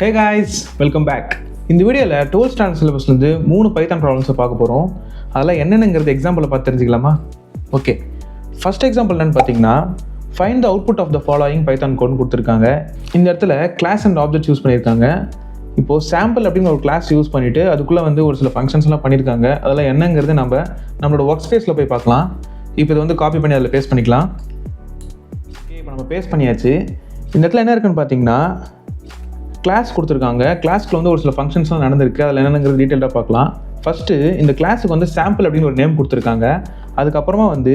Hey guys, welcome back. இந்த வீடியோவில் 12th standard சிலபஸ்லேருந்து 3 Python ப்ராப்ளம்ஸை பார்க்க போகிறோம். அதெல்லாம் என்னென்னங்கிறது எக்ஸாம்பிளை பார்த்து தெரிஞ்சுக்கலாமா? ஓகே, ஃபர்ஸ்ட் எக்ஸாம்பிள் என்னென்னு பார்த்தீங்கன்னா, find the output of the following python கோட்னு கொடுத்துருக்காங்க. இந்த இடத்துல கிளாஸ் அண்ட் ஆப்ஜெக்ட் யூஸ் பண்ணியிருக்காங்க. இப்போது சாம்பிள் அப்படின்னு ஒரு கிளாஸ் யூஸ் பண்ணிவிட்டு அதுக்குள்ளே வந்து ஒரு சில ஃபங்க்ஷன்ஸ்லாம் பண்ணியிருக்காங்க. அதெல்லாம் என்னங்கிறது நம்மளோட ஒர்க் ஸ்பேஸில் போய் பார்க்கலாம். இப்போ இதை வந்து காப்பி பண்ணி அதில் பேஸ்ட் பண்ணிக்கலாம். ஓகே, இப்போ நம்ம பேஸ்ட் பண்ணியாச்சு. இந்த இடத்துல என்ன இருக்குன்னு பார்த்தீங்கன்னா, கிளாஸ் கொடுத்துருக்காங்க. கிளாஸ்க்குள்ள வந்து ஒரு சில ஃபங்க்ஷன்ஸ்லாம் நடந்திருக்கு. அதில் என்னென்னங்கிறது டீட்டெயிலாக பார்க்கலாம். ஃபஸ்ட்டு இந்த கிளாஸுக்கு வந்து சாம்பிள் அப்படின்னு ஒரு நேம் கொடுத்துருக்காங்க. அதுக்கப்புறமா வந்து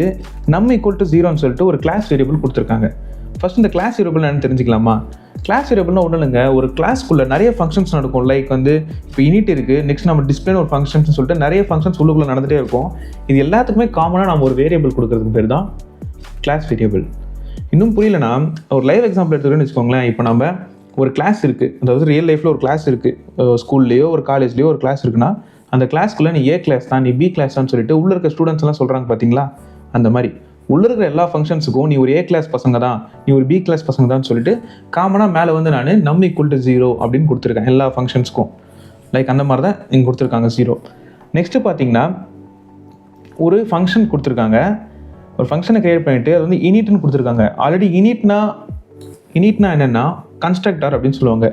நம் ஈக்குவல் டு 0ன்னு சொல்லிட்டு ஒரு கிளாஸ் வேரியபிள் கொடுத்துருக்காங்க. ஃபஸ்ட் இந்த கிளாஸ் வேரியபிள் என்னன்னு தெரிஞ்சுக்கலாமா? கிளாஸ் வேரியபிள்னா ஒன்றும் இல்லைங்க, ஒரு கிளாஸ்க்குள்ளே நிறைய ஃபங்க்ஷன்ஸ் நடக்கும். லைக் வந்து இப்போ இனிட் இருக்குது, நெக்ஸ்ட் நம்ம டிஸ்பிளேன்னு ஒரு ஃபங்க்ஷன்ஸ் சொல்லிட்டு நிறைய ஃபங்க்ஷன்ஸ் உள்ளுக்குள்ளே நடந்துகிட்டே இருக்கும். இது எல்லாத்துக்குமே காமனாக நம்ம ஒரு வேரியபிள் கொடுக்குறதுக்கு பேர் தான் கிளாஸ் வேரியபிள். இன்னும் புரியலனா ஒரு லைவ் எக்ஸாம்பிள் எடுத்துக்கிட்டோன்னு வச்சுக்கோங்களேன். இப்போ நம்ம ஒரு கிளாஸ் இருக்குது, அதாவது ரியல் லைஃப்பில் ஒரு கிளாஸ் இருக்குது, ஸ்கூல்லையோ ஒரு காலேஜ்லேயோ ஒரு கிளாஸ் இருக்குன்னா அந்த கிளாஸ்க்குள்ளே நீ ஏ கிளாஸ் தான், நீ பி கிளாஸ் தான் சொல்லிட்டு உள்ளே இருக்க ஸ்டூடெண்ட்ஸ் எல்லாம் சொல்கிறாங்க பார்த்தீங்களா? அந்த மாதிரி உள்ளே இருக்கிற எல்லா ஃபங்க்ஷன்ஸுக்கும் நீ ஒரு ஏ கிளாஸ் பசங்க தான், நீ ஒரு பி கிளாஸ் பசங்க தான் சொல்லிட்டு காமனாக மேலே வந்து நான் நம் ஈக்குவல் டு 0 அப்படின்னு கொடுத்துருக்கேன் எல்லா ஃபங்க்ஷன்ஸ்க்கும். லைக் அந்த மாதிரி தான் இங்கே கொடுத்துருக்காங்க 0. நெக்ஸ்ட்டு பார்த்தீங்கன்னா ஒரு ஃபங்க்ஷன் கொடுத்துருக்காங்க. ஒரு ஃபங்க்ஷனை க்ரியேட் பண்ணிவிட்டு அது வந்து இனிட்னு கொடுத்துருக்காங்க. ஆல்ரெடி இனிட்னா என்னென்னா கன்ஸ்ட்ரக்டர் அப்படின்னு சொல்லுவாங்க.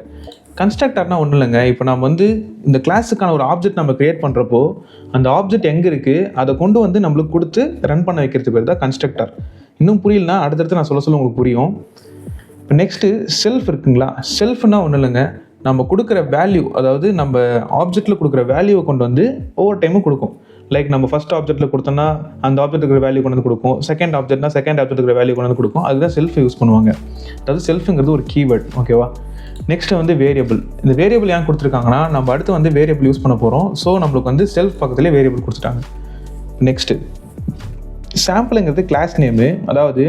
கன்ஸ்ட்ரக்டர்னா ஒன்றும் இல்லைங்க, இப்போ நம்ம வந்து இந்த கிளாஸுக்கான ஒரு ஆப்ஜெக்ட் நம்ம க்ரியேட் பண்ணுறப்போ அந்த ஆப்ஜெக்ட் எங்கே இருக்குது அதை கொண்டு வந்து நம்மளுக்கு கொடுத்து ரன் பண்ண வைக்கிறதுக்கு பேர் தான் கன்ஸ்ட்ரக்டர். இன்னும் புரியலனா அடுத்தடுத்து நான் சொல்ல உங்களுக்கு புரியும். இப்போ நெக்ஸ்ட்டு செல்ஃப் இருக்குங்களா? செல்ஃப்னா ஒன்றும் இல்லைங்க, நம்ம கொடுக்குற வேல்யூ, அதாவது நம்ம ஆப்ஜெக்டில் கொடுக்குற வேல்யூவை கொண்டு வந்து ஒவ்வொரு டைமும் கொடுக்கும். லைக் நம்ம ஃபஸ்ட் ஆப்ஜெக்ட்டில் கொடுத்தோன்னா அந்த ஆப்ஜெக்ட் இருக்கிற வேல்யூ கொண்டு வந்து கொடுக்கும். செகண்ட் ஆப்ஜெக்ட்னா செகண்ட் ஆப்ஜெக்ட் இருக்கிற வேல்யூ கொண்டு வந்து கொடுக்கும். அதுதான் செல்ஃப் யூஸ் பண்ணுவாங்க. அதாவது செல்ஃபுங்கிறது ஒரு கீவேர்ட். ஓகேவா? நெக்ஸ்ட்டு வந்து வேரியபிள். இந்த வேரியபிள் ஏன் கொடுத்துருக்காங்கன்னா, நம்ம அடுத்து வந்து வேரியபிள் யூஸ் பண்ண போகிறோம். ஸோ நம்மளுக்கு வந்து செல்ஃப் பக்கத்துலேயே வேரியபிள் கொடுத்துட்டாங்க. நெக்ஸ்ட்டு சாம்பிளுங்கிறது கிளாஸ் நேமு. அதாவது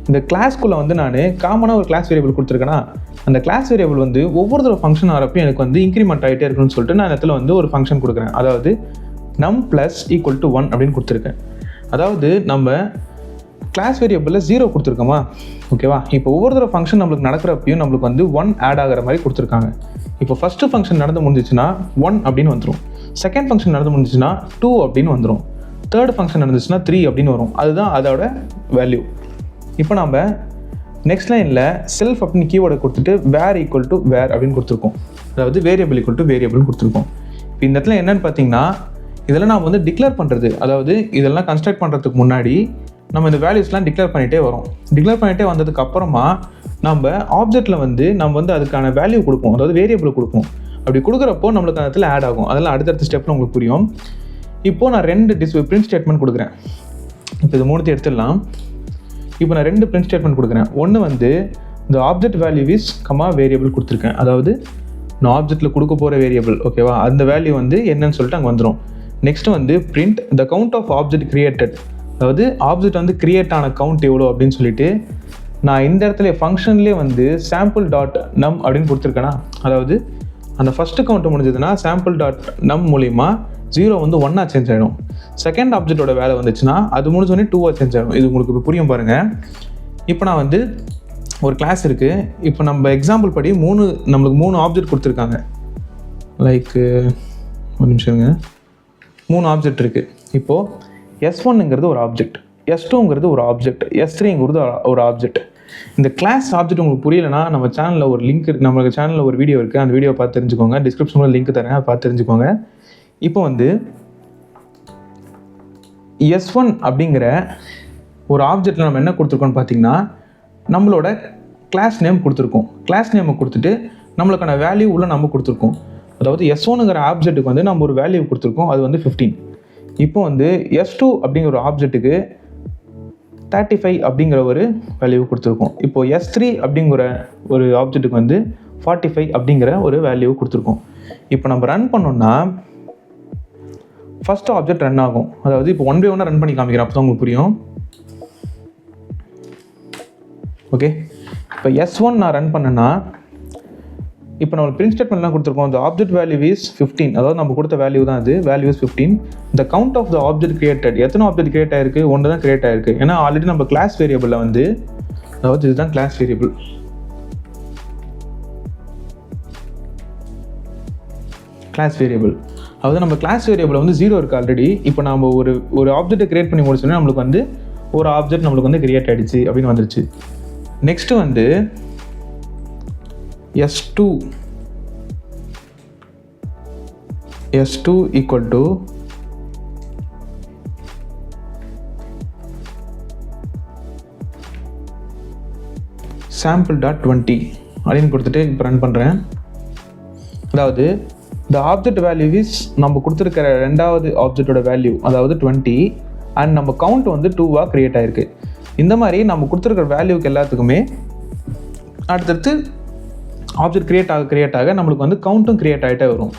இந்த கிளாஸ்க்குள்ளே வந்து நான் காமனாக ஒரு கிளாஸ் வேரியபிள் கொடுத்துருக்கேன்னா அந்த கிளாஸ் வேரியபிள் வந்து ஒவ்வொரு தடவை ஃபங்க்ஷன் ஆகிறப்பையும் எனக்கு வந்து இன்க்ரிமெண்ட் ஆகிட்டே இருக்குன்னு சொல்லிட்டு நான் இடத்துல வந்து ஒரு ஃபங்க்ஷன் கொடுக்குறேன். அதாவது நம் ப்ளஸ் ஈக்குவல் டு 1 அப்படின்னு கொடுத்துருக்கேன். அதாவது நம்ம கிளாஸ் வேரியபிளில் 0 கொடுத்துருக்கோமா? ஓகேவா? இப்போ ஒவ்வொரு தடவை ஃபங்க்ஷன் நம்மளுக்கு நடக்கிறப்பையும் நம்மளுக்கு வந்து 1 ஆட் ஆகிற மாதிரி கொடுத்துருக்காங்க. இப்போ ஃபஸ்ட்டு ஃபங்க்ஷன் நடந்து முடிஞ்சிச்சுன்னா 1 அப்படின்னு வந்துடும். செகண்ட் ஃபங்க்ஷன் நடந்து முடிஞ்சிச்சுன்னா 2 அப்படின்னு வந்துடும். தேர்ட் ஃபங்க்ஷன் நடந்துச்சுன்னா 3 அப்படின்னு வரும். அதுதான் அதோட வேல்யூ. இப்போ நம்ம நெக்ஸ்ட் லைனில் செல்ஃப் அப்படின்னு கீவேர்டை கொடுத்துட்டு வேர் ஈக்குவல் டு வேர் அப்படின்னு கொடுத்துருக்கோம். அதாவது வேரியபிள் ஈக்குவல் டு வேரியபிள்னு கொடுத்துருக்கோம். இப்போ இந்த இடத்துல என்னென்னு பார்த்தீங்கன்னா, இதெல்லாம் நம்ம வந்து டிக்ளேர் பண்ணுறது, அதாவது இதெல்லாம் கன்ஸ்ட்ரக்ட் பண்ணுறதுக்கு முன்னாடி நம்ம இந்த வேல்யூஸ்லாம் டிக்ளேர் பண்ணிகிட்டே வரோம். டிக்ளேர் பண்ணிகிட்டே வந்ததுக்கு அப்புறமா நம்ம ஆப்ஜெக்டில் வந்து நம்ம வந்து அதுக்கான வேல்யூ கொடுப்போம், அதாவது வேரியபிள் கொடுப்போம். அப்படி கொடுக்குறப்போ நம்மளுக்கு அந்த இடத்துல ஆட் ஆகும். அதெல்லாம் அடுத்தடுத்த ஸ்டெப்பில் உங்களுக்கு புரியும். இப்போது நான் 2 பிரிண்ட் ஸ்டேட்மெண்ட் கொடுக்குறேன். இப்போ இது 3 எடுத்துடலாம். இப்போ நான் 2 பிரிண்ட் ஸ்டேட்மெண்ட் கொடுக்குறேன். ஒன்று வந்து இந்த ஆப்ஜெக்ட் வேல்யூ இஸ் வேரியபிள் கொடுத்துருக்கேன். அதாவது நான் ஆப்ஜெக்ட்டில் கொடுக்க போகிற வேரியபிள். ஓகேவா? அந்த வேல்யூ வந்து என்னன்னு சொல்லிட்டு அங்கே வந்துடும். நெக்ஸ்ட் வந்து print the count of object created. அதாவது ஆப்ஜெக்ட் வந்து கிரியேட் ஆன கவுண்ட் எவ்வளோ அப்படின்னு சொல்லிட்டு நான் இந்த இடத்துல ஃபங்க்ஷன்லேயே வந்து சாம்பிள் டாட் நம் அப்படின்னு கொடுத்துருக்கேன்னா, அதாவது அந்த ஃபஸ்ட்டு கவுண்ட் முடிஞ்சதுன்னா சாம்பிள் டாட் நம் மூலிமா 0 வந்து 1 சேஞ்ச் ஆகிடும். செகண்ட் ஆப்ஜெக்டோட வேலை வந்துச்சுன்னா அது முடிஞ்சோடனே 2 சேஞ்ச் ஆகிடும். இது உங்களுக்கு இப்போ புரியும் பாருங்கள். இப்போ நான் வந்து ஒரு கிளாஸ் இருக்குது. இப்போ நம்ம எக்ஸாம்பிள் படி நம்மளுக்கு 3 ஆப்ஜெக்ட் கொடுத்துருக்காங்க. லைக் ஒரு நிமிஷம் இருங்க. 3 ஆப்ஜெக்ட் இருக்குது. இப்போது S1ங்கிறது ஒரு ஆப்ஜெக்ட், S2ங்கிறது ஒரு ஆப்ஜெக்ட், S3ங்கிறது ஒரு ஆப்ஜெக்ட். இந்த கிளாஸ் ஆப்ஜெக்ட் உங்களுக்கு புரியலைன்னா நம்ம சேனலில் ஒரு லிங்க் இருக்குது, நம்ம சேனலில் ஒரு வீடியோ இருக்குது. அந்த வீடியோ பார்த்து தெரிஞ்சுக்கோங்க. டிஸ்கிரிப்ஷனில் லிங்க் தரேன், அதை பார்த்து தெரிஞ்சுக்கோங்க. இப்போ வந்து S1 அப்படிங்கிற ஒரு ஆப்ஜெக்டில் நம்ம என்ன கொடுத்துருக்கோம்னு பார்த்தீங்கன்னா, நம்மளோட கிளாஸ் நேம் கொடுத்துருக்கோம். கிளாஸ் நேமை கொடுத்துட்டு நம்மளுக்கான வேல்யூ உள்ள நம்ம கொடுத்துருக்கோம். அதாவது S1ங்கிற ஆப்ஜெக்ட்டுக்கு வந்து நம்ம ஒரு வேல்யூ கொடுத்துருக்கோம். அது வந்து 15. இப்போ வந்து S2 அப்படிங்கிற ஒரு ஆப்ஜெக்ட்டுக்கு 35 அப்படிங்கிற ஒரு வேல்யூ கொடுத்துருக்கோம். இப்போ S3 அப்படிங்கிற ஒரு ஆப்ஜெக்ட்டுக்கு வந்து 45 அப்படிங்கிற ஒரு வேல்யூ கொடுத்துருக்கோம். இப்போ நம்ம ரன் பண்ணோம்னா ஃபஸ்ட் ஆப்ஜெக்ட் ரன் ஆகும். அதாவது இப்போ 1 by 1 ரன் பண்ணி காமிக்கிறேன், அப்போ தான் உங்களுக்கு புரியும். ஓகே, இப்போ S1 நான் ரன் பண்ணேன்னா இப்போ நம்ம பிரிண்ட் ஸ்டேட்மெண்ட்லாம் கொடுத்துருக்கோம். இந்த ஆப்ஜெக்ட் வேல்யூ இஸ் 15. அதாவது நம்ம கொடுத்த வேல்யூ தான் அது. Value is 15. இந்த count of the object created. எத்தனை ஆப்ஜெக்ட் கிரியேட் ஆயிருக்கு? 1 தான் கிரியேட் ஆயிருக்கு. ஏன்னா ஆல்ரெடி நம்ம கிளாஸ் வேரியபிளில் வந்து, அதாவது இதுதான் கிளாஸ் வேரியபிள். Class variable. அதாவது நம்ம கிளாஸ் வேரியபிள் வந்து 0 இருக்குது ஆல்ரெடி. இப்போ நம்ம ஒரு ஆப்ஜெக்ட்டை கிரியேட் பண்ணி முடிச்சோன்னா நம்மளுக்கு வந்து ஒரு ஆப்ஜெக்ட் நம்மளுக்கு வந்து கிரியேட் ஆகிடுச்சு அப்படின்னு வந்துருச்சு. நெக்ஸ்ட்டு வந்து S2 ஈக்குவல் டு sample.20 அப்படின்னு கொடுத்துட்டு இப்போ ரன் பண்ணுறேன். அதாவது the object value is நம்ம கொடுத்துருக்கிற ரெண்டாவது ஆப்ஜெக்டோட வேல்யூ அதாவது 20 அண்ட் நம்ம கவுண்ட் வந்து 2 கிரியேட் ஆகிருக்கு. இந்த மாதிரி நம்ம கொடுத்துருக்கிற வேல்யூக்கு எல்லாத்துக்குமே அடுத்தடுத்து ஆப்ஜெக்ட் கிரியேட் ஆக நம்மளுக்கு வந்து கவுண்ட்டும் கிரியேட் ஆகிட்டே வரும்.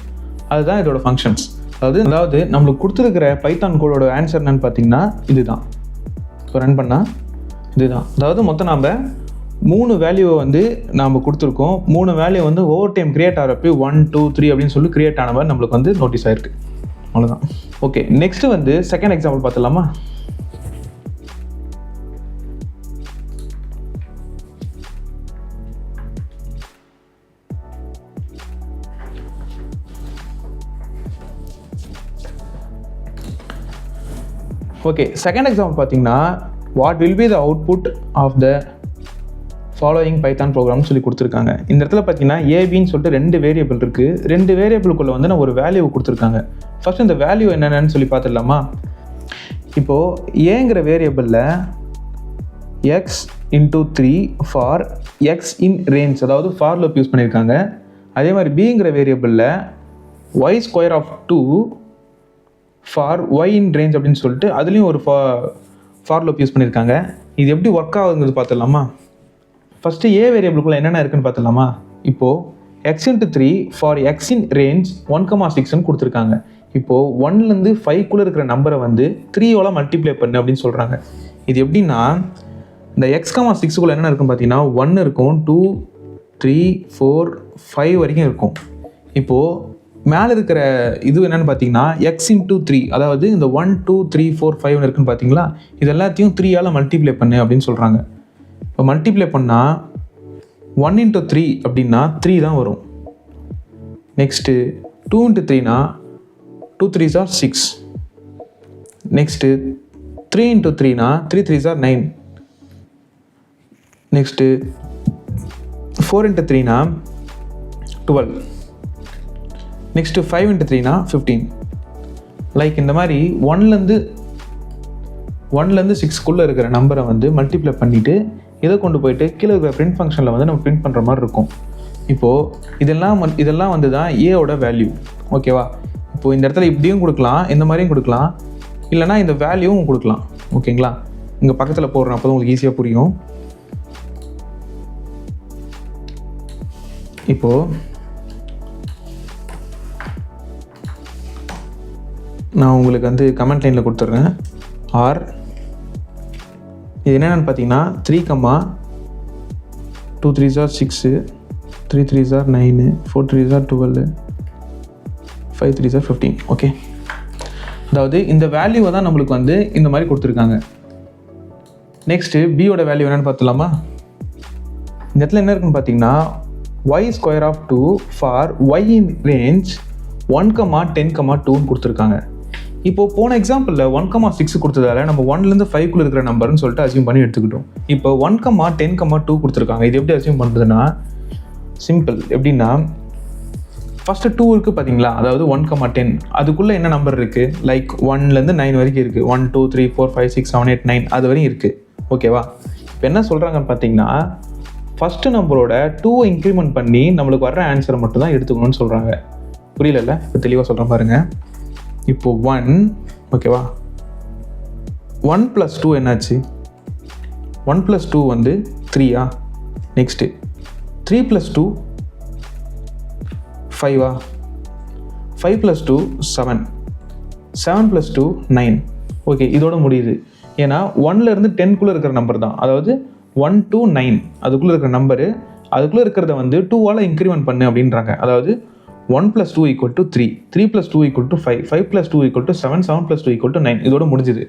அதுதான் இதோட ஃபங்க்ஷன்ஸ். அதாவது நம்மளுக்கு கொடுத்துருக்கிற பைத்தான் கோடோட ஆன்சர் என்னன்னு பார்த்தீங்கன்னா இதுதான். இப்போ ரன் பண்ணால் இதுதான். அதாவது மொத்தம் நம்ம 3 வேல்யூவை வந்து நாம் கொடுத்துருக்கோம். 3 வேல்யூ வந்து ஓவர் டைம் கிரியேட் ஆகிறப்போ 1 2 3 அப்படின்னு சொல்லி கிரியேட் ஆன மாதிரி நம்மளுக்கு வந்து நோட்டீஸ் ஆயிருக்கு. அவ்வளோதான். ஓகே, நெக்ஸ்ட்டு வந்து செகண்ட் எக்ஸாம்பிள் பார்த்துடலாமா? ஓகே, செகண்ட் எக்ஸாம்பிள் பார்த்தீங்கன்னா what will be the output of the following python ப்ரோக்ராம்னு சொல்லி கொடுத்துருக்காங்க. இந்த இடத்துல பார்த்தீங்கன்னா ஏபின்னு சொல்லிட்டு 2 வேரியபிள் இருக்குது. 2 வேரியபிளுக்குள்ளே வந்து நான் ஒரு வேல்யூ கொடுத்துருக்காங்க. ஃபர்ஸ்ட் இந்த வேல்யூ என்னென்னு சொல்லி பார்த்துடலாமா? இப்போது ஏங்கிற வேரியபிளில் X into 3 for X in range, அதாவது ஃபார் லூப் யூஸ் பண்ணியிருக்காங்க. அதே மாதிரி பிங்கிற வேரியபிளில் Y square of 2 for Y in range அப்படின்னு சொல்லிட்டு அதுலேயும் ஒரு ஃபார் லூப் யூஸ் பண்ணியிருக்காங்க. இது எப்படி ஒர்க் ஆகுங்கிறது பார்த்துடலாமா? ஃபஸ்ட்டு ஏ வேரியபிளுக்குள்ளே என்னென்ன இருக்குன்னு பார்த்துடலாமா? இப்போது X into 3 for X in range 1,6ன்னு கொடுத்துருக்காங்க. இப்போது 1லேருந்து 5க்குள்ளே இருக்கிற நம்பரை வந்து 3 மல்டிப்ளை பண்ணு அப்படின்னு சொல்கிறாங்க. இது எப்படின்னா இந்த x,6க்குள்ளே என்னென்ன இருக்குன்னு பார்த்தீங்கன்னா 1 இருக்கும், 2 3 4 5 வரைக்கும் இருக்கும். இப்போது மேலே இருக்கிற இது என்னென்னு பார்த்தீங்கன்னா எக்ஸ் இன்ட்டு 3, அதாவது இந்த 1 2 3 4 5 இருக்குன்னு பார்த்தீங்களா, இது எல்லாத்தையும் 3 மல்டிப்ளை பண்ணு அப்படின்னு சொல்கிறாங்க. இப்போ மல்டிப்ளை பண்ணால் 1 இன்ட்டு 3 அப்படின்னா 3 தான் வரும். நெக்ஸ்ட்டு 2 இன்ட்டு 3னா 2 3s are 6. நெக்ஸ்ட்டு 3 இன்ட்டு 3னா 3 3s are 9. நெக்ஸ்ட்டு 4 இன்ட்டு 3னா 12. நெக்ஸ்ட்டு 5 இன்ட்டு 3னா 15. லைக் இந்த மாதிரி 1லேருந்து 6க்குள்ளே இருக்கிற நம்பரை வந்து மல்டிப்ளை பண்ணிவிட்டு இதை கொண்டு போயிட்டு கீழே இருக்கிற பிரிண்ட் ஃபங்க்ஷனில் வந்து நம்ம பிரிண்ட் பண்ணுற மாதிரி இருக்கும். இப்போது இதெல்லாம் வந்து தான் ஏவோட வேல்யூ. ஓகேவா? இப்போது இந்த இடத்துல இப்படியும் கொடுக்கலாம், இந்த மாதிரியும் கொடுக்கலாம், இல்லைனா இந்த வேல்யூவும் கொடுக்கலாம். ஓகேங்களா? இங்கே பக்கத்தில் போடுறேன், அப்போ தான் உங்களுக்கு ஈஸியாக புரியும். இப்போது நான் உங்களுக்கு வந்து கமெண்ட் லைனில் கொடுத்துட்றேன். ஆர் இது என்னென்னு பார்த்தீங்கன்னா 3, 2 3s are 6, 3 3s are 9, 4 3s are 12, 5 3s are 15. Okay, அதாவது இந்த வேல்யூவை தான் நம்மளுக்கு வந்து இந்த மாதிரி கொடுத்துருக்காங்க. நெக்ஸ்ட்டு பியோட வேல்யூ என்னென்னு பார்த்துலாமா? இந்த இடத்துல என்ன இருக்குன்னு பார்த்தீங்கன்னா y square of 2 for Y in range 1, 10, 2ன்னு கொடுத்துருக்காங்க. இப்போது போன எக்ஸாம்பிளில் 1,6 கொடுத்ததால நம்ம 1லேருந்து 5க்குள்ளே இருக்கிற நம்பர்னு சொல்லிட்டு அசியூம் பண்ணி எடுத்துக்கிட்டோம். இப்போ 1, 10, 2 கொடுத்துருக்காங்க. இது எப்படி அசியூம் பண்ணுறதுன்னா சிம்பிள். எப்படின்னா ஃபஸ்ட்டு 2 இருக்குது பார்த்தீங்களா, அதாவது 1, 10 அதுக்குள்ளே என்ன நம்பர் இருக்குது, லைக் 1லேருந்து 9 வரைக்கும் இருக்குது. 1 2 3 4 5 6 7 8 9 அது வரையும் இருக்குது. ஓகேவா? இப்போ என்ன சொல்கிறாங்கன்னு பார்த்தீங்கன்னா ஃபஸ்ட்டு நம்பரோட 2 இன்க்ரிமெண்ட் பண்ணி நம்மளுக்கு வர்ற ஆன்சரை மட்டும் தான் எடுத்துக்கணும்னு சொல்கிறாங்க. புரியல? இப்போ தெளிவாக சொல்கிறேன் பாருங்கள். இப்போது 1, ஓகேவா, 1 + 2 என்னாச்சு? 1 + 2 வந்து 3. நெக்ஸ்ட்டு 3 + 2 5. 5 + 2 7, 7 + 2 9. ஓகே, இதோட முடியுது. ஏன்னா 1லேருந்து 10க்குள்ளே இருக்கிற நம்பர் தான், அதாவது 1 to 9 அதுக்குள்ளே இருக்கிற நம்பரு, அதுக்குள்ளே இருக்கிறத வந்து 2 இன்க்ரிமெண்ட் பண்ணு அப்படின்றாங்க. அதாவது 1 + 2 = 3, 3 + 2 = 5, 5 + 2 = 7, 7 + 2 = 9. இதோட முடிஞ்சுது.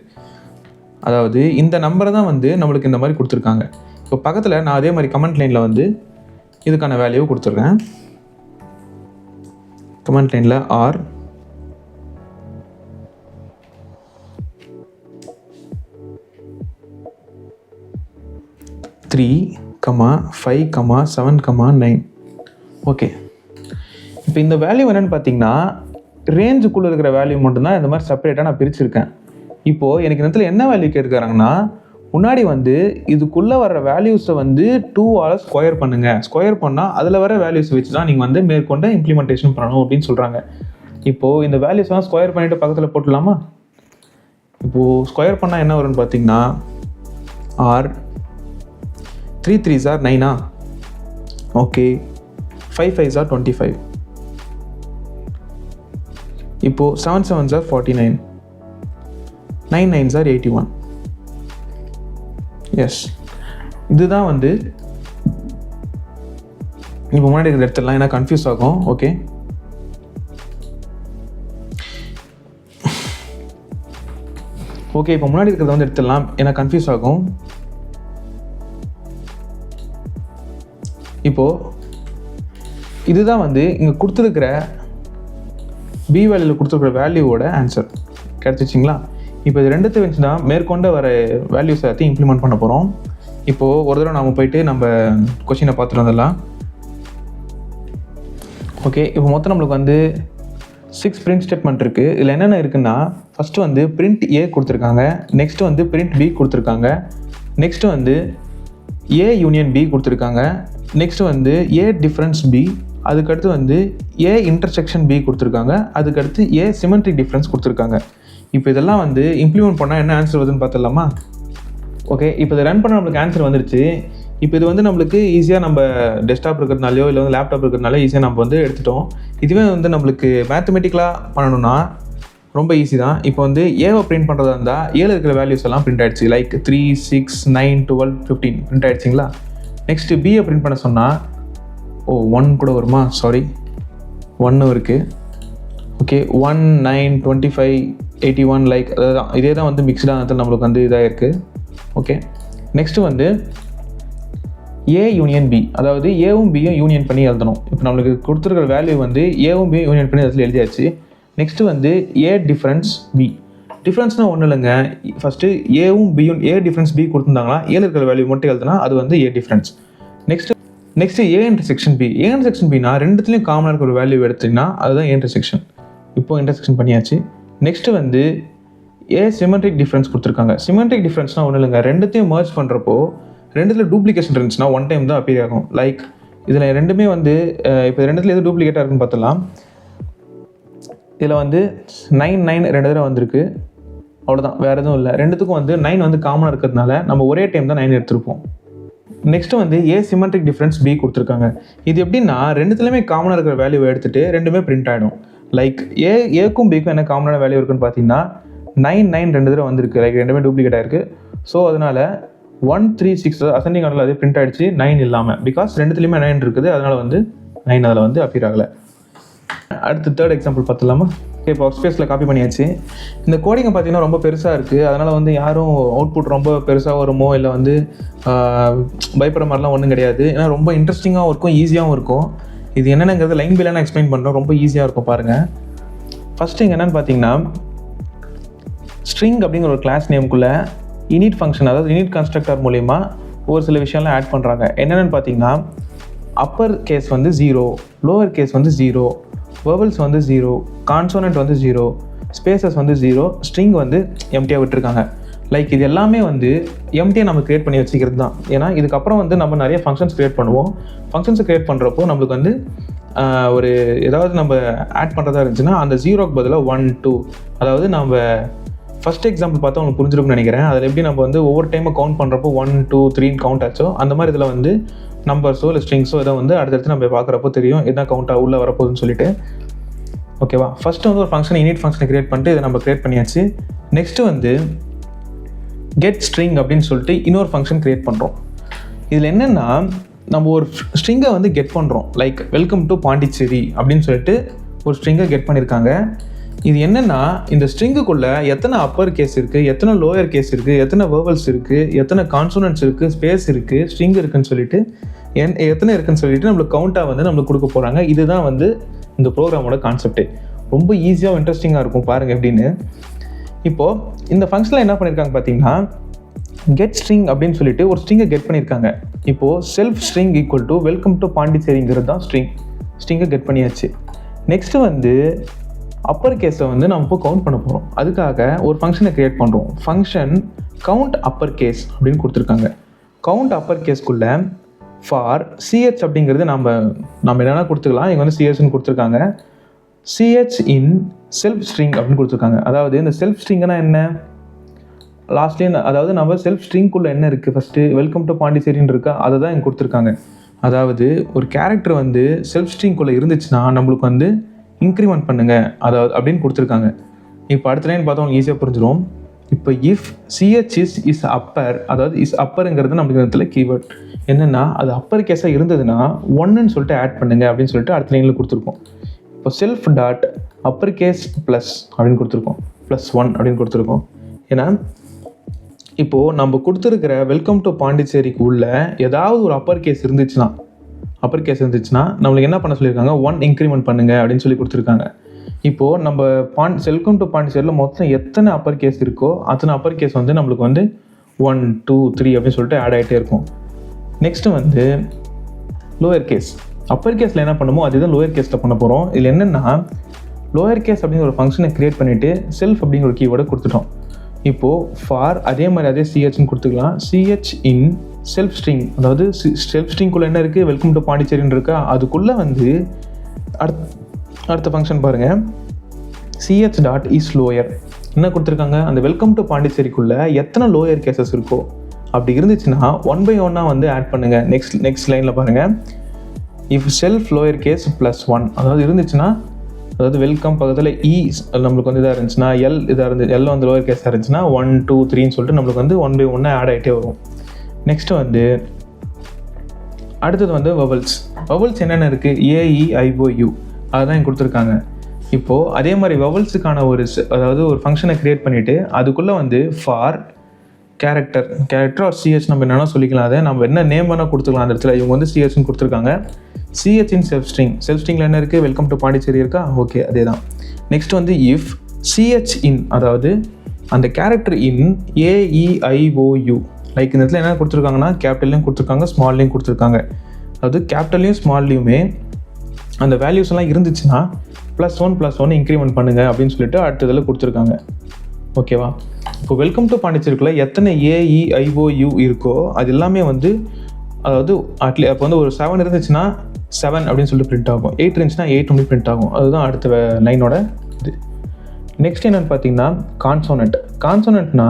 அதாவது இந்த நம்பரை தான் வந்து நம்மளுக்கு இந்த மாதிரி கொடுத்துருக்காங்க. இப்போ பக்கத்தில் நான் அதே மாதிரி கமெண்ட் லைனில் வந்து இதுக்கான வேல்யூவை கொடுத்துட்றேன். கமாண்ட் லைனில் R three comma 5 comma 7 comma 9. Okay, இப்போ இந்த வேல்யூ என்னென்னு பார்த்தீங்கன்னா ரேஞ்சுக்குள்ளே இருக்கிற வேல்யூ மட்டும்தான் இந்த மாதிரி செப்பரேட்டாக நான் பிரிச்சுருக்கேன். இப்போது எனக்கு இந்த இடத்துல என்ன வேல்யூ கேட்குறாங்கன்னா, முன்னாடி வந்து இதுக்குள்ளே வர வேல்யூஸை வந்து 2ஆல் ஸ்கொயர் பண்ணுங்கள். ஸ்கொயர் பண்ணால் அதில் வர வேல்யூஸ் வச்சு தான் நீங்கள் வந்து மேற்கொண்ட இம்ப்ளிமெண்டேஷன் பண்ணணும் அப்படின்னு சொல்கிறாங்க. இப்போது இந்த வேல்யூஸ்லாம் ஸ்கொயர் பண்ணிவிட்டு பக்கத்தில் போட்டுடலாமா? இப்போது ஸ்கொயர் பண்ணால் என்ன வரும்னு பார்த்தீங்கன்னா R 3 3s are 9. Okay, 5 5s are 25. இப்போது 7 7s are 49. 9 9s are 81. S, இதுதான் வந்து இப்போ முன்னாடி இருக்கிற இடத்துலாம் என்ன கன்ஃபியூஸ் ஆகும். ஓகே, இப்போ முன்னாடி இருக்கிறத வந்து எடுத்துடலாம், ஏன்னா கன்ஃபியூஸ் ஆகும். இப்போது இதுதான் வந்து இங்கே கொடுத்துருக்கிற பி வேல்யூவில் கொடுத்துருக்குற வேல்யூவோட ஆன்சர் கிடச்சிச்சிங்களா? இப்போ இது ரெண்டுத்தை வச்சு தான் மேற்கொண்ட வர வேல்யூஸ் எல்லாத்தையும் இம்ப்ளிமெண்ட் பண்ண போகிறோம். இப்போது ஒரு தடவை நாம் போயிட்டு நம்ம கொஷினை பார்த்துட்டு வந்துடலாம். ஓகே, இப்போ மொத்தம் நம்மளுக்கு வந்து 6 பிரிண்ட் ஸ்டேட்மெண்ட் இருக்குது. இதில் என்னென்ன இருக்குன்னா, ஃபஸ்ட்டு வந்து பிரிண்ட் ஏ கொடுத்துருக்காங்க, நெக்ஸ்ட்டு வந்து பிரிண்ட் பி கொடுத்துருக்காங்க, நெக்ஸ்ட்டு வந்து ஏ யூனியன் பி கொடுத்துருக்காங்க, நெக்ஸ்ட்டு வந்து ஏ டிஃப்ரென்ஸ் பி, அதுக்கடுத்து வந்து ஏ இன்டர்செக்ஷன் பி கொடுத்துருக்காங்க, அதுக்கடுத்து ஏ சிமெட்ரிக் டிஃப்ரென்ஸ் கொடுத்துருக்காங்க. இப்போ இதெல்லாம் வந்து இம்ப்ளிமெண்ட் பண்ணால் என்ன ஆன்சர் வருதுன்னு பார்த்துடலாமா? ஓகே, இப்போ இதை ரன் பண்ண நம்மளுக்கு ஆன்சர் வந்துருச்சு. இப்போ இது வந்து நம்மளுக்கு ஈஸியாக நம்ம டெஸ்க்டாப் இருக்கிறதுனாலையோ இல்லை வந்து லேப்டாப் இருக்கிறதுனால ஈஸியாக நம்ம வந்து எடுத்துட்டோம். இதுவே வந்து நம்மளுக்கு மேத்தமெட்டிக்கலாக பண்ணணும்னா ரொம்ப ஈஸி தான். இப்போ வந்து ஏவை பிரிண்ட் பண்ணுறதா இருந்தால் ஏல இருக்கிற வேல்யூஸ் எல்லாம் பிரிண்ட் ஆகிடுச்சு. லைக் 3 6 9 12 15 பிரிண்ட் ஆகிடுச்சிங்களா? நெக்ஸ்ட்டு பியை பிரிண்ட் பண்ண சொன்னால் 1 கூட வருமா? சாரி, 1 இருக்குது. ஓகே, 1 9 25 81 லைக் அதுதான், இதே தான் வந்து மிக்ஸ்டாக நம்மளுக்கு வந்து இதாக இருக்குது. ஓகே, நெக்ஸ்ட்டு வந்து ஏ யூனியன் பி, அதாவது ஏவும் பியும் யூனியன் பண்ணி எழுதணும். இப்போ நம்மளுக்கு கொடுத்துருக்கிற வேல்யூ வந்து ஏவும் பியும் யூனியன் பண்ணி அதில் எழுதியாச்சு. நெக்ஸ்ட்டு வந்து ஏ டிஃப்ரென்ஸ் பி. டிஃப்ரென்ஸ்னால் ஒன்றும் இல்லைங்க, ஃபஸ்ட்டு ஏவும் பியும் ஏ டிஃப்ரென்ஸ் பி கொடுத்துருந்தாங்களா, ஏல இருக்கிற வேல்யூ மட்டும் எழுதுனா அது வந்து A difference. Next A intersection B. A intersection பின்னா ரெண்டுத்துலேயும் காமனாக இருக்கிற வேல்யூ எடுத்திங்கன்னா அதுதான் ஏ இன்டர்செக்ஷன். இப்போது இன்டர்செக்ஷன் பண்ணியாச்சு. நெக்ஸ்ட்டு வந்து ஏ சிமெட்ரிக் டிஃப்ரென்ஸ் கொடுத்துருக்காங்க. சிமெட்ரிக் டிஃப்ரென்ஸ்னால் ஒன்றும் இல்லைங்க, ரெண்டுத்தையும் மர்ஜ் பண்ணுறப்போ ரெண்டுத்தில் டூப்ளிகேஷன் இருந்துச்சுன்னா ஒன் டைம் தான் அப்பீர் ஆகும். லைக் இதில் ரெண்டுமே வந்து இப்போ ரெண்டுத்தில் எது டூப்ளிகேட்டாக இருக்குன்னு பார்த்துலாம். இதில் வந்து 9 9 2 தடவை வந்திருக்கு, அவ்வளோதான், வேறு எதுவும் இல்லை. ரெண்டுத்துக்கும் வந்து 9 வந்து காமனாக இருக்கிறதுனால நம்ம ஒரே டைம் தான் 9 எடுத்திருப்போம். நெக்ஸ்ட்டு வந்து ஏ சிமெட்ரிக் டிஃப்ரென்ஸ் பி கொடுத்துருக்காங்க. இது எப்படின்னா ரெண்டுத்துலேயுமே காமனாக இருக்கிற வேல்யூவை எடுத்துகிட்டு ரெண்டுமே பிரிண்ட் ஆகிடும். லைக் ஏக்கும் பிக்கும் என்ன காமனான வேல்யூ இருக்குன்னு பார்த்தீங்கன்னா 9 9 2 தடவை வந்திருக்கு, லைக் ரெண்டுமே டூப்ளிகேட் ஆகிருக்கு. ஸோ அதனால் 1 3 6 அசெண்டிங் ஆர்டரில் அது பிரிண்ட் ஆகிடுச்சு 9 இல்லாமல், பிகாஸ் ரெண்டுத்துலேயுமே 9 இருக்குது, அதனால் வந்து 9 அதில் வந்து அப்பீர் ஆகலை. அடுத்து தேர்ட் எக்ஸாம்பிள் பார்த்துலாமா? இப்போ ஒர்க் ஸ்பேஸில் காப்பி பண்ணியாச்சு. இந்த கோடிங்கை பார்த்தீங்கன்னா ரொம்ப பெருசாக இருக்குது, அதனால் வந்து யாரும் அவுட்புட் ரொம்ப பெருசாக வருமோ இல்லை வந்து பயப்படுற மாதிரிலாம் ஒன்றும் கிடையாது. ஏன்னா ரொம்ப இன்ட்ரெஸ்டிங்காகவும் இருக்கும், ஈஸியாகவும் இருக்கும். இது என்னென்னங்கிறது லைன் பை லைனாக எக்ஸ்பிளைன் பண்ணுறோம், ரொம்ப ஈஸியாக இருக்கும் பாருங்கள். ஃபஸ்ட்டு இங்கே என்னென்னு பார்த்தீங்கன்னா, ஸ்ட்ரிங் அப்படிங்கிற ஒரு கிளாஸ் நேமுக்குள்ளே இனிட் ஃபங்க்ஷன், அதாவது இனிட் கன்ஸ்ட்ரக்டர் மூலிமா ஒரு சில விஷயம்லாம் ஆட் பண்ணுறாங்க. என்னென்னு பார்த்தீங்கன்னா, அப்பர் கேஸ் வந்து 0, லோவர் கேஸ் வந்து 0, வெர்பல்ஸ் வந்து 0, கான்சோனன்ட் வந்து 0, ஸ்பேசஸ் வந்து 0, ஸ்ட்ரிங் வந்து எம்டியாக விட்டுருக்காங்க. லைக் இது எல்லாமே வந்து எம்டியாக நம்ம க்ரியேட் பண்ணி வச்சுக்கிறது தான். ஏன்னா இதுக்கப்புறம் வந்து நம்ம நிறைய ஃபங்க்ஷன்ஸ் க்ரியேட் பண்ணுவோம். ஃபங்க்ஷன்ஸை க்ரியேட் பண்ணுறப்போ நம்மளுக்கு வந்து ஒரு ஏதாவது நம்ம ஆட் பண்ணுறதா இருந்துச்சுன்னா அந்த 0க்கு பதிலாக 1 2, அதாவது நம்ம ஃபஸ்ட் எக்ஸாம்பிள் பார்த்தா உங்களுக்கு புரிஞ்சிருக்கும்னு நினைக்கிறேன். அதில் எப்படி நம்ம வந்து ஒவ்வொரு டைமை கவுண்ட் பண்ணுறப்போ 1 2 3 கவுண்ட் ஆச்சோ, அந்த மாதிரி இதில் வந்து நம்பர்ஸோ இல்லை ஸ்ட்ரிங்ஸோ இதை வந்து அடுத்தடுத்து நம்ம பார்க்குறப்போ தெரியும் எதனா கவுண்ட்டாக உள்ளே வரப்போகுதுன்னு சொல்லிட்டு. ஓகேவா? ஃபஸ்ட்டு வந்து ஒரு ஃபங்க்ஷன் இனிட் ஃபங்க்ஷனை க்ரியேட் பண்ணிட்டு இதை நம்ம க்ரியேட் பண்ணியாச்சு. நெக்ஸ்ட்டு வந்து கெட் ஸ்ட்ரிங் அப்படின்னு சொல்லிட்டு இன்னொரு ஃபங்க்ஷன் க்ரியேட் பண்ணுறோம். இதில் என்னென்னா நம்ம ஒரு ஸ்ட்ரிங்கை வந்து கெட் பண்ணுறோம். லைக் வெல்கம் டு பாண்டிச்சேரி அப்படின்னு சொல்லிட்டு ஒரு ஸ்ட்ரிங்கை கெட் பண்ணியிருக்காங்க. இது என்னென்னா இந்த ஸ்ட்ரிங்குக்குள்ளே எத்தனை அப்பர் கேஸ் இருக்குது, எத்தனை லோயர் கேஸ் இருக்குது, எத்தனை வேர்பல்ஸ் இருக்குது, எத்தனை கான்சோனன்ட்ஸ் இருக்குது, ஸ்பேஸ் இருக்குது, ஸ்ட்ரிங் இருக்குதுன்னு சொல்லிட்டு எத்தனை இருக்குன்னு சொல்லிட்டு நம்மளுக்கு கவுண்ட்டாக வந்து நம்மளுக்கு கொடுக்க போகிறாங்க. இதுதான் வந்து இந்த ப்ரோக்ராமோட கான்செப்டே. ரொம்ப ஈஸியாக இன்ட்ரெஸ்டிங்காக இருக்கும் பாருங்கள் எப்படின்னு. இப்போது இந்த ஃபங்க்ஷனில் என்ன பண்ணியிருக்காங்க பார்த்தீங்கன்னா, கெட் ஸ்ட்ரிங் அப்படின்னு சொல்லிட்டு ஒரு ஸ்ட்ரிங்கை கெட் பண்ணியிருக்காங்க. இப்போது self string equal to welcome to பாண்டிச்சேரிங்கிறது தான் ஸ்ட்ரிங்கை கெட் பண்ணியாச்சு. நெக்ஸ்ட்டு வந்து அப்பர் கேஸை வந்து நம்ம இப்போ கவுண்ட் பண்ண போகிறோம். அதுக்காக ஒரு ஃபங்க்ஷனை க்ரியேட் பண்ணுறோம். ஃபங்க்ஷன் கவுண்ட் அப்பர் கேஸ் அப்படின்னு கொடுத்துருக்காங்க. கவுண்ட் அப்பர் கேஸ்க்குள்ளே ஃபார் சிஹெச் அப்படிங்கிறது நம்ம என்னென்னா கொடுத்துக்கலாம். இங்கே வந்து சிஹெச்னு கொடுத்துருக்காங்க. சிஹெச் இன் செல்ஃப் ஸ்ட்ரிங் அப்படின்னு கொடுத்துருக்காங்க. அதாவது இந்த செல்ஃப் ஸ்ட்ரிங்னா என்ன, லாஸ்ட்லேயே அதாவது நம்ம செல்ஃப் ஸ்ட்ரிங்குள்ளே என்ன இருக்குது, ஃபஸ்ட்டு வெல்கம் டு பாண்டிச்சேரின்னு இருக்கா, அதை தான் இங்கே கொடுத்துருக்காங்க. அதாவது ஒரு கேரக்டர் வந்து செல்ஃப் ஸ்ட்ரிங்குள்ளே இருந்துச்சுன்னா நம்மளுக்கு வந்து இன்க்ரிமெண்ட் பண்ணுங்கள் அதாவது அப்படின்னு கொடுத்துருக்காங்க. இப்போ அடுத்த லைன் பார்த்தோம் ஈஸியாக புரிஞ்சிடும். இப்போ இஃப் சிஹெச் இஸ் அப்பர், அதாவது இஸ் அப்பருங்கிறது நம்மளுக்கு இடத்துல கீவேர்ட் என்னென்னா அது அப்பர் கேஸாக இருந்ததுன்னா 1ன்னு சொல்லிட்டு ஆட் பண்ணுங்க அப்படின்னு சொல்லிட்டு அடுத்த லைனில் கொடுத்துருக்கோம். இப்போ self dot upper case plus அப்படின்னு கொடுத்துருக்கோம், +1 அப்படின்னு கொடுத்துருக்கோம். ஏன்னா இப்போது நம்ம கொடுத்துருக்கிற வெல்கம் டு பாண்டிச்சேரிக்கு உள்ள ஏதாவது ஒரு அப்பர் கேஸ் இருந்துச்சுன்னா நம்மளுக்கு என்ன பண்ண சொல்லியிருக்காங்க, 1 இன்க்ரிமெண்ட் பண்ணுங்க அப்படின்னு சொல்லி கொடுத்துருக்காங்க. இப்போது நம்ம வெல்கம் டு பாண்டிச்சேரியில் மொத்தம் எத்தனை அப்பர் கேஸ் இருக்கோ அத்தனை அப்பர் கேஸ் வந்து நம்மளுக்கு வந்து 1, 2, 3 அப்படின்னு சொல்லிட்டு ஆட் ஆகிட்டே இருக்கும். நெக்ஸ்ட்டு வந்து லோயர் கேஸ். அப்பர் கேஸில் என்ன பண்ணுமோ அதுதான் லோயர் கேஸில் பண்ண போகிறோம். இதில் என்னென்னா லோயர் கேஸ் அப்படிங்கிற ஒரு ஃபங்க்ஷனை க்ரியேட் பண்ணிவிட்டு செல்ஃப் அப்படிங்கிற ஒரு கீவேர்டை கொடுத்துட்டோம். இப்போது ஃபார் அதே சிஹெச்னு கொடுத்துக்கலாம். சிஹெச் இன் செல்ஃப் ஸ்ட்ரிங், அதாவது செல்ஃப் ஸ்ட்ரிங்குள்ளே என்ன இருக்குது, வெல்கம் டு பாண்டிச்சேரின்னு இருக்கா, அதுக்குள்ளே வந்து அடுத்த ஃபங்க்ஷன் பாருங்கள், சிஹெச் டாட் இஸ் லோயர் என்ன கொடுத்துருக்காங்க, அந்த வெல்கம் டு பாண்டிச்சேரிக்குள்ளே எத்தனை லோயர் கேசஸ் இருக்கோ அப்படி இருந்துச்சுன்னா 1 by 1 வந்து ஆட் பண்ணுங்கள். நெக்ஸ்ட் லைனில் பாருங்கள், இஃப் செல்ஃப் லோயர் கேஸ் +1 அதாவது இருந்துச்சுன்னா, அதாவது வெல்கம் பக்கத்தில் நம்மளுக்கு வந்து இதாக இருந்துச்சுன்னா, எல் வந்து லோயர் கேஸாக இருந்துச்சுன்னா 1, 2, 3ன்னு சொல்லிட்டு நம்மளுக்கு வந்து 1 by 1 ஆட் ஆகிட்டே வரும். நெக்ஸ்ட்டு வந்து அடுத்தது வந்து வவல்ஸ் என்னென்ன இருக்குது, AEIOU அதுதான் இங்கே கொடுத்துருக்காங்க. இப்போது அதே மாதிரி வவல்ஸுக்கான அதாவது ஒரு ஃபங்க்ஷனை க்ரியேட் பண்ணிவிட்டு அதுக்குள்ளே வந்து ஃபார் கேரக்டர் ஆர் சிஹெச் நம்ம என்னென்னா சொல்லிக்கலாம். அதை நம்ம என்ன நேம் வேணால் கொடுத்துக்கலாம். அந்த இடத்துல இவங்க வந்து சிஹெச்னு கொடுத்துருக்காங்க. சிஹெச் இன் செல்ஃப் ஸ்ட்ரிங்கில் என்ன இருக்குது, வெல்கம் டு பாண்டிச்சேரி இருக்கா, ஓகே அதே தான். நெக்ஸ்ட் வந்து இஃப் சிஹெச் இன், அதாவது அந்த கேரக்டர் இன் AEIOU, லைக் இந்த இடத்துல என்ன கொடுத்துருக்காங்கன்னா கேபிட்டல்லையும் கொடுத்துருக்காங்க, ஸ்மால்லையும் கொடுத்துருக்காங்க. அதாவது கேபிட்டல்லையும் ஸ்மால்லையுமே அந்த வேல்யூஸ் எல்லாம் இருந்துச்சுன்னா +1 இன்க்ரிமெண்ட் பண்ணுங்கள் அப்படின்னு சொல்லிட்டு அடுத்ததில் கொடுத்துருக்காங்க. ஓகேவா? இப்போ வெல்கம் டு பாண்டிச்சேரிக்குள்ளே எத்தனை AEIOU இருக்கோ அது எல்லாமே வந்து, அதாவது அப்போ வந்து ஒரு 7 இருந்துச்சுன்னா 7 அப்படின்னு சொல்லிட்டு பிரிண்ட் ஆகும், 8 இருந்துச்சுன்னா 8 அப்படின்னு பிரிண்ட் ஆகும். அதுதான் அடுத்த லைனோட இது. நெக்ஸ்ட் என்னென்னு பார்த்தீங்கன்னா கான்சோனன்ட்னா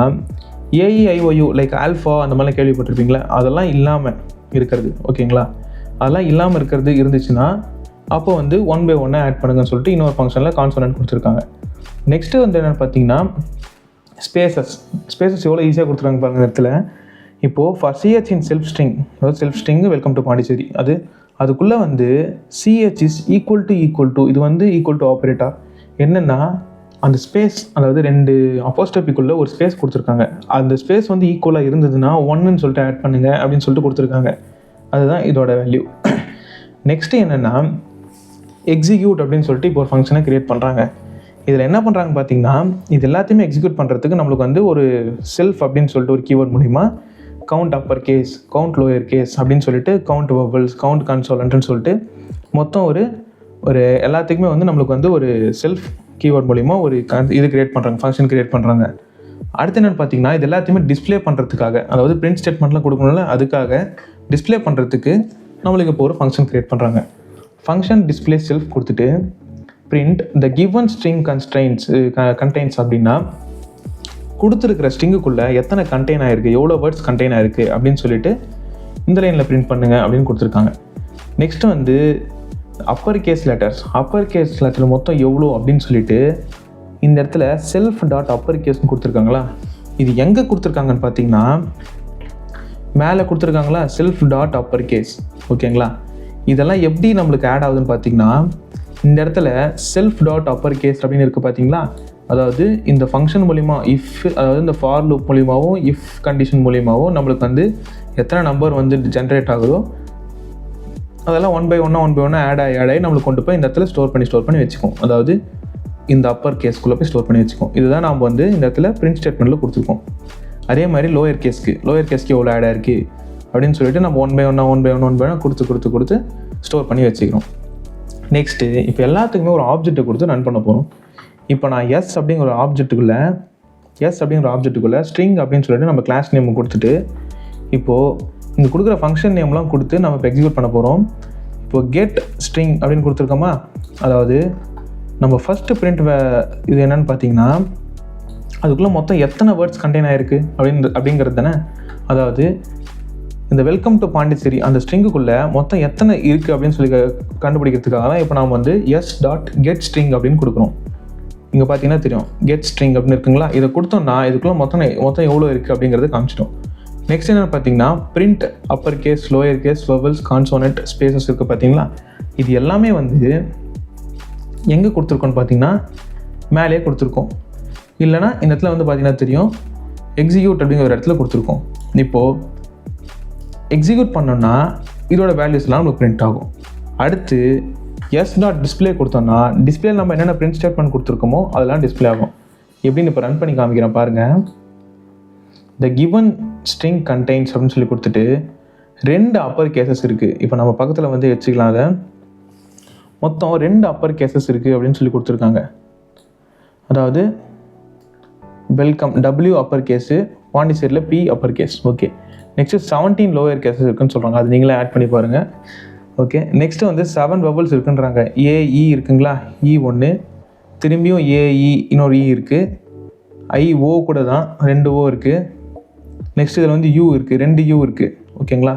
AEIOU லைக் ஆல்ஃபா அந்த மாதிரிலாம் கேள்விப்பட்டிருப்பீங்களா, அதெல்லாம் இல்லாமல் இருக்கிறது. ஓகேங்களா? அதெல்லாம் இல்லாமல் இருக்கிறது இருந்துச்சுன்னா அப்போ வந்து 1 by 1 ஆட் பண்ணுங்கன்னு சொல்லிட்டு இன்னொரு ஃபங்க்ஷனில் கான்சோனன்ட் கொடுத்துருக்காங்க. நெக்ஸ்ட்டு வந்து என்னென்னு பார்த்தீங்கன்னா ஸ்பேசஸ் எவ்வளோ ஈஸியாக கொடுத்துருக்காங்க பாருங்கள் இடத்துல. இப்போது for CH in self string welcome to Pondicherry, அதுக்குள்ளே வந்து சிஹெச் இஸ் ஈக்குவல் டு இது வந்து ஈக்குவல் டு ஆப்ரேட்டர் என்னென்னா அந்த ஸ்பேஸ், அதாவது 2 அப்போஸ்ட்ரோஃபிக்குள்ளே ஒரு ஸ்பேஸ் கொடுத்துருக்காங்க. அந்த ஸ்பேஸ் வந்து ஈக்குவலாக இருந்ததுன்னா 1ன்னு சொல்லிட்டு ஆட் பண்ணுங்கள் அப்படின்னு சொல்லிட்டு கொடுத்துருக்காங்க. அதுதான் இதோட வேல்யூ. நெக்ஸ்ட்டு என்னென்னா எக்ஸிக்யூட் அப்படின்னு சொல்லிட்டு இப்போ ஒரு ஃபங்க்ஷனை க்ரியேட் பண்ணுறாங்க. இதில் என்ன பண்ணுறாங்க பார்த்தீங்கன்னா, இது எல்லாத்தையுமே எக்ஸிக்யூட் பண்ணுறதுக்கு நம்மளுக்கு வந்து ஒரு செல்ஃப் அப்படின்னு சொல்லிட்டு ஒரு கீவேர்ட் மூலிமா count upper case, count lower case அப்படின்னு சொல்லிட்டு கவுண்ட் வவல்ஸ், கவுண்ட் கான்சோனன்ட்னு சொல்லிட்டு மொத்தம் ஒரு எல்லாத்துக்குமே வந்து நம்மளுக்கு வந்து ஒரு செல்ஃப் கீவேர்ட் மூலிமா ஒரு இது க்ரியேட் பண்ணுறாங்க, ஃபங்க்ஷன் க்ரியேட் பண்ணுறாங்க. அடுத்து என்னென்னு பார்த்தீங்கன்னா, இது எல்லாத்தையுமே டிஸ்பிளே பண்ணுறதுக்காக, அதாவது பிரிண்ட் ஸ்டேட்மெண்ட்லாம் கொடுக்கணும்ல, அதுக்காக டிஸ்பிளே பண்ணுறதுக்கு நம்மளுக்கு இப்போ ஒரு ஃபங்க்ஷன் க்ரியேட் பண்ணுறாங்க. ஃபங்க்ஷன் டிஸ்பிளே செல்ஃப் கொடுத்துட்டு print the given string contains அப்படின்னா கொடுத்துருக்கிற ஸ்ட்ரிங்குக்குள்ளே எத்தனை கண்டெயின் ஆகிருக்கு, எவ்வளோ வேர்ட்ஸ் கண்டெயின் ஆகிருக்கு அப்படின்னு சொல்லிட்டு இந்த லைனில் பிரிண்ட் பண்ணுங்க அப்படின்னு கொடுத்துருக்காங்க. நெக்ஸ்ட்டு வந்து அப்பர் கேஸ் லெட்டர் மொத்தம் எவ்வளோ அப்படின்னு சொல்லிட்டு இந்த இடத்துல செல்ஃப் டாட் அப்பர் கேஸ்ன்னு கொடுத்துருக்காங்களா. இது எங்கே கொடுத்துருக்காங்கன்னு பார்த்தீங்கன்னா மேலே கொடுத்துருக்காங்களா, செல்ஃப் டாட் அப்பர் கேஸ். ஓகேங்களா? இதெல்லாம் எப்படி நம்மளுக்கு ஆட் ஆகுதுன்னு பார்த்தீங்கன்னா இந்த இடத்துல செல்ஃப் டாட் அப்பர் கேஸ் அப்படின்னு இருக்குது பார்த்தீங்களா. அதாவது இந்த ஃபங்க்ஷன் மூலிமா அதாவது இந்த ஃபார் லூப் மூலிமாவும் இஃப் கண்டிஷன் மூலிமாவும் நம்மளுக்கு வந்து எத்தனை நம்பர் வந்து ஜென்ரேட் ஆகுதோ அதெல்லாம் ஒன் பை ஒன்னாக ஆட் ஆகி நம்மளுக்கு கொண்டு போய் இந்த இடத்துல ஸ்டோர் பண்ணி வச்சுக்கோம். அதாவது இந்த அப்பர் கேஸ்க்குள்ளே போய் ஸ்டோர் பண்ணி வச்சுக்கோம். இதுதான் நம்ம வந்து இந்த இடத்துல பிரிண்ட் ஸ்டேட்மெண்ட்டில் கொடுத்துருக்கோம். அதே மாதிரி லோயர் கேஸ்க்கு எவ்வளோ ஆட் ஆயிருக்கு அப்படின்னு சொல்லிட்டு நம்ம ஒன் பை ஒன்னாக கொடுத்து ஸ்டோர் பண்ணி வச்சுக்கிறோம். நெக்ஸ்ட்டு இப்போ எல்லாத்துக்குமே ஒரு ஆப்ஜெக்ட்டை கொடுத்து ரன் பண்ண போகிறோம். இப்போ நான் எஸ் அப்படிங்கிற ஒரு ஆப்ஜெக்ட்டுக்குள்ளே ஸ்ட்ரிங் அப்படின்னு சொல்லிட்டு நம்ம கிளாஸ் நேம் கொடுத்துட்டு இப்போது இங்கே கொடுக்குற ஃபங்க்ஷன் நேம்லாம் கொடுத்து நம்ம இப்போ எக்ஸிக்யூட் பண்ண போகிறோம். இப்போது கெட் ஸ்ட்ரிங் அப்படின்னு கொடுத்துருக்கோமா, அதாவது நம்ம ஃபஸ்ட்டு பிரிண்ட் இது என்னென்னு பார்த்தீங்கன்னா அதுக்குள்ளே மொத்தம் எத்தனை வேர்ட்ஸ் கண்டெயின் ஆகிருக்கு அப்படிங்கிறது தானே. அதாவது இந்த வெல்கம் டு பாண்டிச்சேரி அந்த ஸ்ட்ரிங்குக்குள்ளே மொத்தம் எத்தனை இருக்குது அப்படின்னு சொல்லி கண்டுபிடிக்கிறதுக்காக தான் இப்போ நாம் வந்து s.get string அப்படின்னு கொடுக்குறோம். இங்கே பார்த்தீங்கன்னா தெரியும் கெட் ஸ்ட்ரிங் அப்படின்னு இருக்குங்களா. இதை கொடுத்தோம்னா இதுக்குள்ளே மொத்தம் எவ்வளோ இருக்குது அப்படிங்கிறத காமிச்சிட்டோம். நெக்ஸ்ட் என்னென்னு பார்த்தீங்கன்னா print upper case, lower case, vowels, consonant, spaces இருக்குது பார்த்தீங்களா. இது எல்லாமே வந்து எங்கே கொடுத்துருக்கோன்னு பார்த்தீங்கன்னா மேலேயே கொடுத்துருக்கோம். இல்லைனா இந்த இடத்துல வந்து பார்த்தீங்கன்னா தெரியும் எக்ஸிக்யூட் அப்படிங்கிற ஒரு இடத்துல கொடுத்துருக்கோம். இப்போது எக்ஸிக்யூட் பண்ணோன்னா இதோட வேல்யூஸ்லாம் நமக்கு பிரிண்ட் ஆகும். அடுத்து s.display கொடுத்தோம்னா டிஸ்பிளே நம்ம என்னென்ன பிரிண்ட் ஸ்டேட்மெண்ட் கொடுத்துருக்கோமோ அதெல்லாம் டிஸ்பிளே ஆகும். எப்படின்னு இப்போ ரன் பண்ணி காமிக்கிறேன் பாருங்கள். the given string contains அப்படின்னு சொல்லி கொடுத்துட்டு 2 அப்பர் கேசஸ் இருக்குது. இப்போ நம்ம பக்கத்தில் வந்து வச்சுக்கலாம். அதை மொத்தம் 2 அப்பர் கேசஸ் இருக்குது அப்படின்னு சொல்லி கொடுத்துருக்காங்க. அதாவது வெல்கம் W அப்பர் கேஸு, பாண்டிச்சேரியில் P upper case. Okay, next 17 lower cases இருக்குன்னு சொல்கிறாங்க. அது நீங்களே ஆட் பண்ணி பாருங்கள். ஓகே, நெக்ஸ்ட்டு வந்து 7 வெவல்ஸ் இருக்குன்றாங்க. AE இருக்குங்களா, E1, திரும்பியும் AE, இன்னொரு E இருக்குது, IO கூட தான் 2 O இருக்குது. நெக்ஸ்ட் இதில் வந்து U இருக்குது, 2 U இருக்குது. ஓகேங்களா,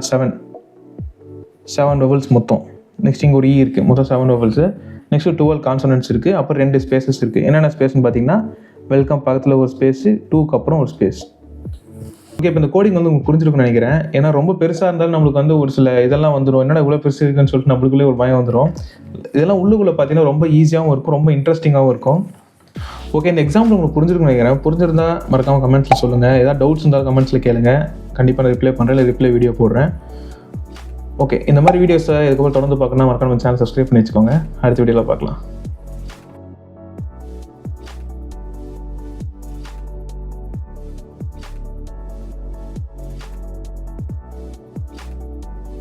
7 வெவல்ஸ் மொத்தம். நெக்ஸ்ட் இங்கே ஒரு E இருக்குது, மொத்தம் 7 வெவல்ஸு. நெக்ஸ்ட்டு 12 கான்சனன்ட்ஸ் இருக்குது. அப்புறம் 2 ஸ்பேசஸ் இருக்குது. என்னென்ன ஸ்பேஸ்ன்னு பார்த்தீங்கன்னா வெல்கம் பக்கத்தில் ஒரு ஸ்பேஸு, 2க்கு அப்புறம் ஒரு ஸ்பேஸ். ஓகே, இப்போ இந்த கோடிங் வந்து உங்களுக்கு புரிஞ்சிருக்குன்னு நினைக்கிறேன். ஏன்னா ரொம்ப பெருசாக இருந்தாலும் நம்மளுக்கு வந்து ஒரு சில இதெல்லாம் வந்துடும். என்னடா இவ்வளோ பெருசு இருக்குன்னு சொல்லிட்டு நம்மளுக்குள்ளே ஒரு பயம் வந்துடும். இதெல்லாம் உள்ளுக்குள்ளே பார்த்தீங்கன்னா ரொம்ப ஈஸியாகவும் இருக்கும், ரொம்ப இன்ட்ரெஸ்டிங்காகவும் இருக்கும். ஓகே, இந்த எக்ஸாம்பிள் உங்களுக்கு புரிஞ்சிருக்குன்னு நினைக்கிறேன். புரிஞ்சிருந்தா மறக்காமல் கமெண்ட்ஸில் சொல்லுங்கள். ஏதாவது டவுட்ஸ் இருந்தாலும் கமெண்ட்ஸில் கேளுங்க. கண்டிப்பாக நான் ரிப்ளை பண்ணுறேன், இல்லை ரிப்ளை வீடியோ போடுறேன். ஓகே, இந்த மாதிரி வீடியோஸை இதுக்கப்புறம் தொடர்ந்து பார்க்கணும்னா மறக்காம சேனல் சப்ஸ்கிரைப் பண்ணி வச்சுக்கோங்க. அடுத்த வீடியோவில் பார்க்கலாம்.